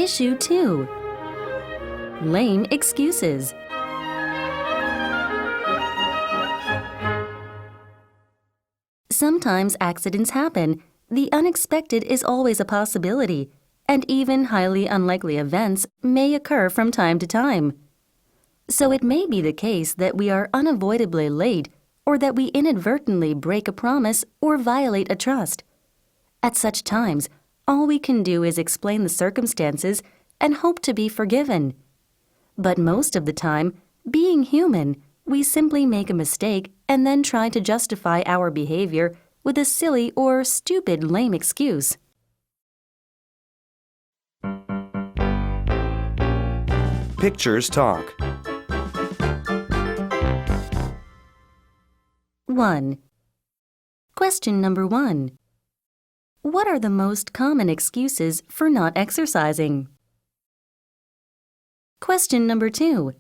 Issue 2. Lame excuses. Sometimes accidents happen. The unexpected is always a possibility, and even highly unlikely events may occur from time to time. So it may be the case that we are unavoidably late or that we inadvertently break a promise or violate a trust. At such times, all we can do is explain the circumstances and hope to be forgiven. But most of the time, being human, we simply make a mistake and then try to justify our behavior with a silly or stupid lame excuse. Pictures talk. 1. Question number 1. What are the most common excuses for not exercising? Question number 2.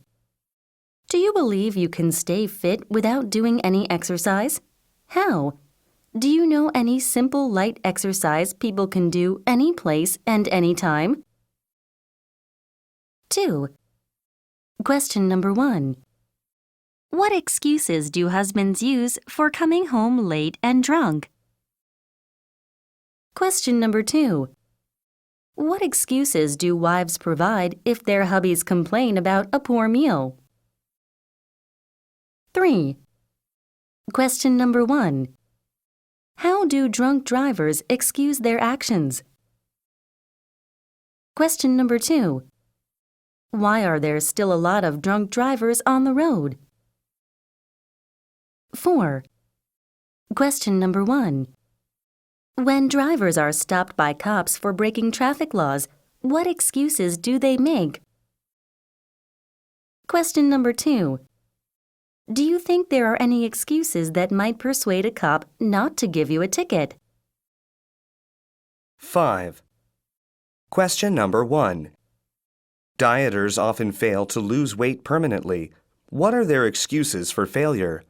Do you believe you can stay fit without doing any exercise? How? Do you know any simple light exercise people can do any place and any time? 2. Question number 1. What excuses do husbands use for coming home late and drunk? Question number 2. What excuses do wives provide if their hubbies complain about a poor meal? 3. Question number 1. How do drunk drivers excuse their actions? Question number 2. Why are there still a lot of drunk drivers on the road? 4. Question number 1. When drivers are stopped by cops for breaking traffic laws, what excuses do they make? Question number 2. Do you think there are any excuses that might persuade a cop not to give you a ticket? 5. Question number 1. Dieters often fail to lose weight permanently. What are their excuses for failure?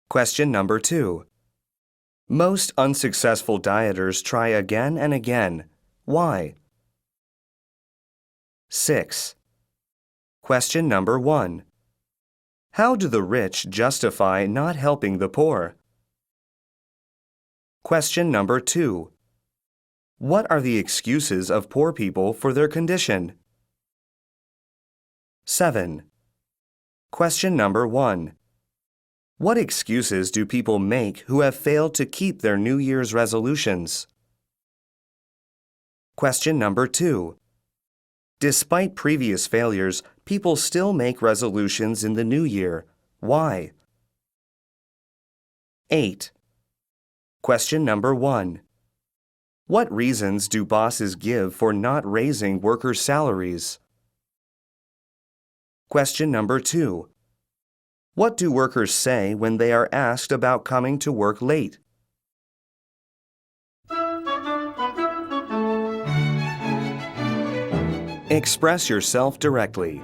Question number 2. Most unsuccessful dieters try again and again. Why? 6. Question number 1. How do the rich justify not helping the poor? Question number 2. What are the excuses of poor people for their condition? 7. Question number 1. What excuses do people make who have failed to keep their New Year's resolutions? Question number 2. Despite previous failures, people still make resolutions in the new year. Why? 8. Question number 1. What reasons do bosses give for not raising workers' salaries? Question number 2. What do workers say when they are asked about coming to work late? Express yourself directly.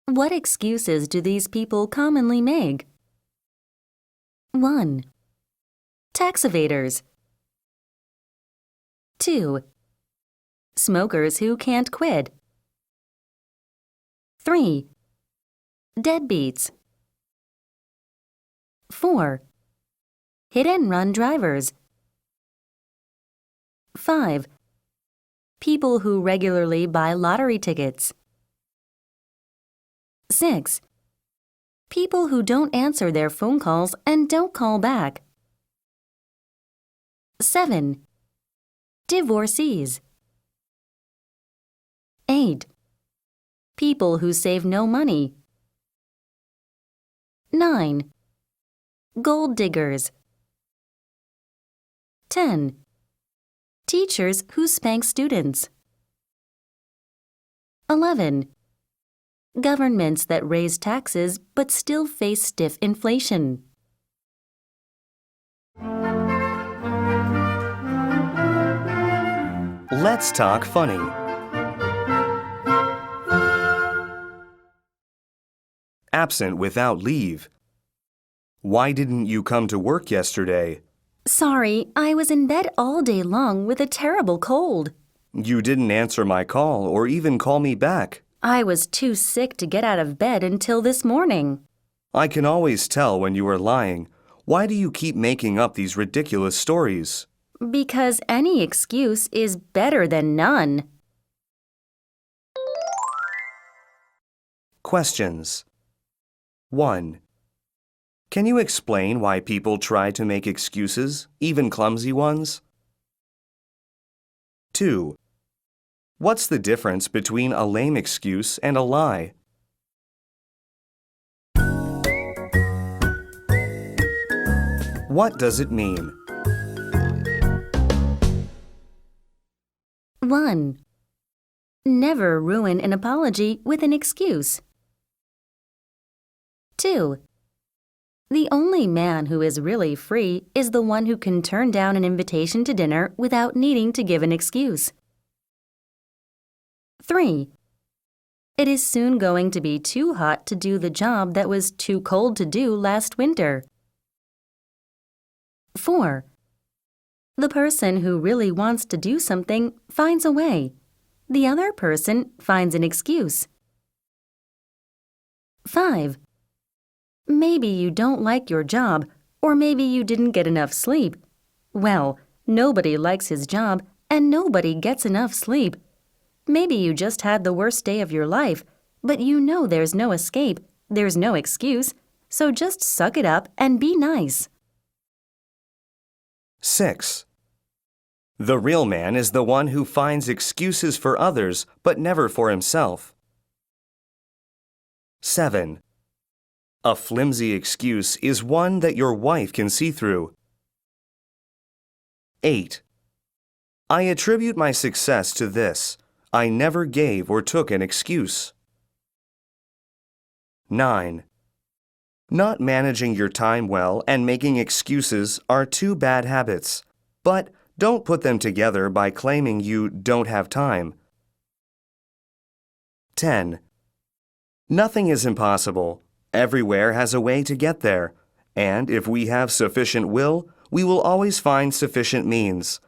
What excuses do these people commonly make? 1. Tax evaders. 2. Smokers who can't quit. 3. Deadbeats. 4. Hit-and-run drivers. 5. People who regularly buy lottery tickets. 6. People who don't answer their phone calls and don't call back. 7. Divorcees. 8. People who save no money. 9. Gold diggers. 10. Teachers who spank students. 11. Governments that raise taxes but still face stiff inflation. Let's talk funny. Absent without leave. Why didn't you come to work yesterday? Sorry, I was in bed all day long with a terrible cold. You didn't answer my call or even call me back. I was too sick to get out of bed until this morning. I can always tell when you are lying. Why do you keep making up these ridiculous stories? Because any excuse is better than none. Questions. 1. Can you explain why people try to make excuses, even clumsy ones? 2. What's the difference between a lame excuse and a lie? What does it mean? 1. Never ruin an apology with an excuse. 2. The only man who is really free is the one who can turn down an invitation to dinner without needing to give an excuse. 3. It is soon going to be too hot to do the job that was too cold to do last winter. 4. The person who really wants to do something finds a way. The other person finds an excuse. 5. Maybe you don't like your job, or maybe you didn't get enough sleep. Well, nobody likes his job, and nobody gets enough sleep. Maybe you just had the worst day of your life, but you know there's no escape, there's no excuse, so just suck it up and be nice. 6. The real man is the one who finds excuses for others, but never for himself. 7. A flimsy excuse is one that your wife can see through. 8. I attribute my success to this. I never gave or took an excuse. 9. Not managing your time well and making excuses are two bad habits, but don't put them together by claiming you don't have time. 10. Nothing is impossible. Everywhere has a way to get there, and if we have sufficient will, we will always find sufficient means.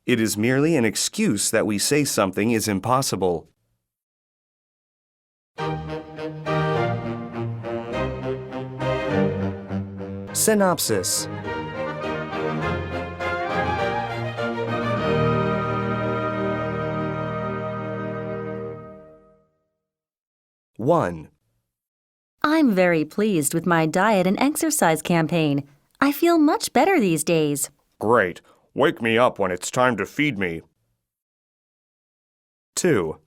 It is merely an excuse that we say something is impossible. Synopsis. One. I'm very pleased with my diet and exercise campaign. I feel much better these days. Great. Wake me up when it's time to feed me. 2.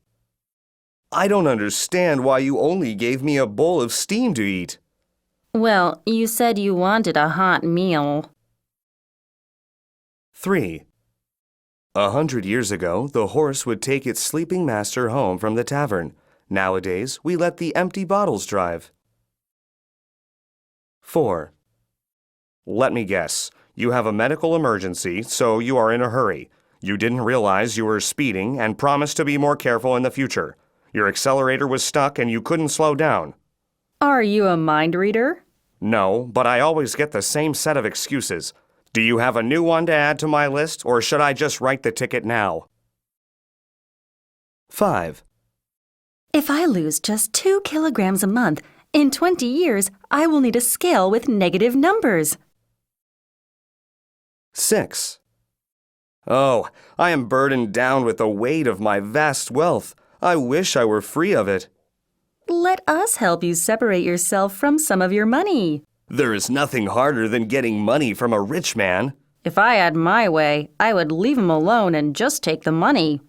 I don't understand why you only gave me a bowl of steam to eat. Well, you said you wanted a hot meal. 3. 100 years ago, the horse would take its sleeping master home from the tavern. Nowadays, we let the empty bottles drive. 4. Let me guess. You have a medical emergency, so you are in a hurry. You didn't realize you were speeding and promised to be more careful in the future. Your accelerator was stuck and you couldn't slow down. Are you a mind reader? No, but I always get the same set of excuses. Do you have a new one to add to my list, or should I just write the ticket now? 5. If I lose just 2 kilograms a month, in 20 years, I will need a scale with negative numbers. 6. Oh, I am burdened down with the weight of my vast wealth. I wish I were free of it. Let us help you separate yourself from some of your money. There is nothing harder than getting money from a rich man. If I had my way, I would leave him alone and just take the money.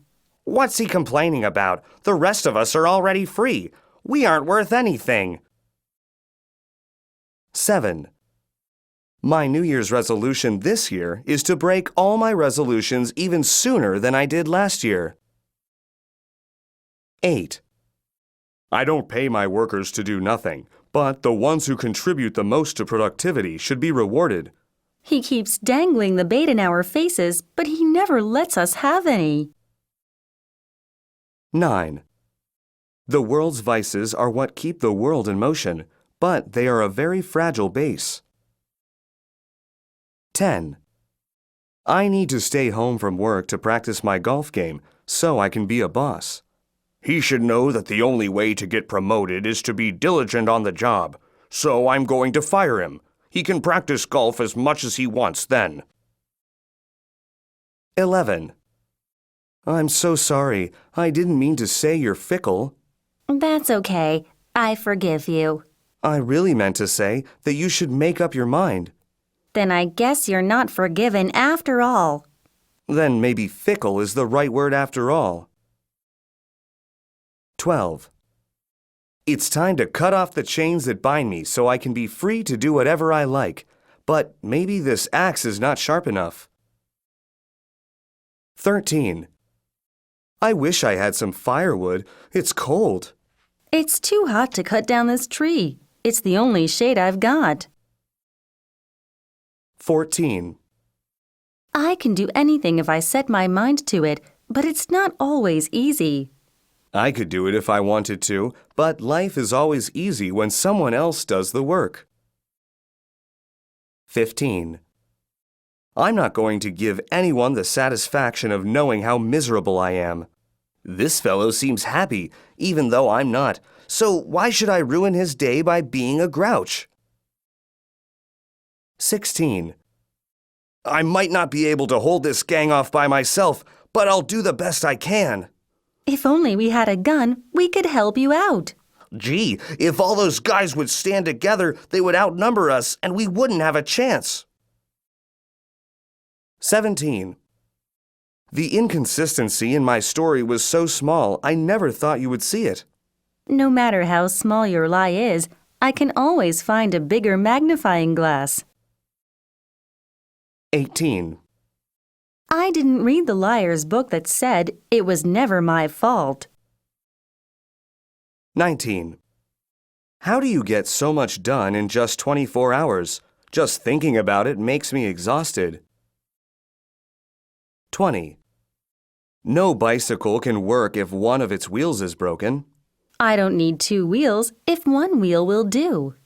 What's he complaining about? The rest of us are already free. We aren't worth anything. 7. My New Year's resolution this year is to break all my resolutions even sooner than I did last year. 8. I don't pay my workers to do nothing, but the ones who contribute the most to productivity should be rewarded. He keeps dangling the bait in our faces, but he never lets us have any. 9. The world's vices are what keep the world in motion, but they are a very fragile base. 10. I need to stay home from work to practice my golf game so I can be a boss. He should know that the only way to get promoted is to be diligent on the job, so I'm going to fire him. He can practice golf as much as he wants then. 11. I'm so sorry. I didn't mean to say you're fickle. That's okay. I forgive you. I really meant to say that you should make up your mind. Then I guess you're not forgiven after all. Then maybe fickle is the right word after all. 12. It's time to cut off the chains that bind me so I can be free to do whatever I like. But maybe this axe is not sharp enough. 13. I wish I had some firewood. It's cold. It's too hot to cut down this tree. It's the only shade I've got. 14. I can do anything if I set my mind to it, but it's not always easy. I could do it if I wanted to, but life is always easy when someone else does the work. 15. I'm not going to give anyone the satisfaction of knowing how miserable I am. This fellow seems happy, even though I'm not, so why should I ruin his day by being a grouch? 16. I might not be able to hold this gang off by myself, but I'll do the best I can. If only we had a gun, we could help you out. Gee, if all those guys would stand together, they would outnumber us and we wouldn't have a chance. 17. The inconsistency in my story was so small, I never thought you would see it. No matter how small your lie is, I can always find a bigger magnifying glass. 18. I didn't read the liar's book that said it was never my fault. 19. How do you get so much done in just 24 hours? Just thinking about it makes me exhausted. 20. No bicycle can work if one of its wheels is broken. I don't need two wheels if one wheel will do.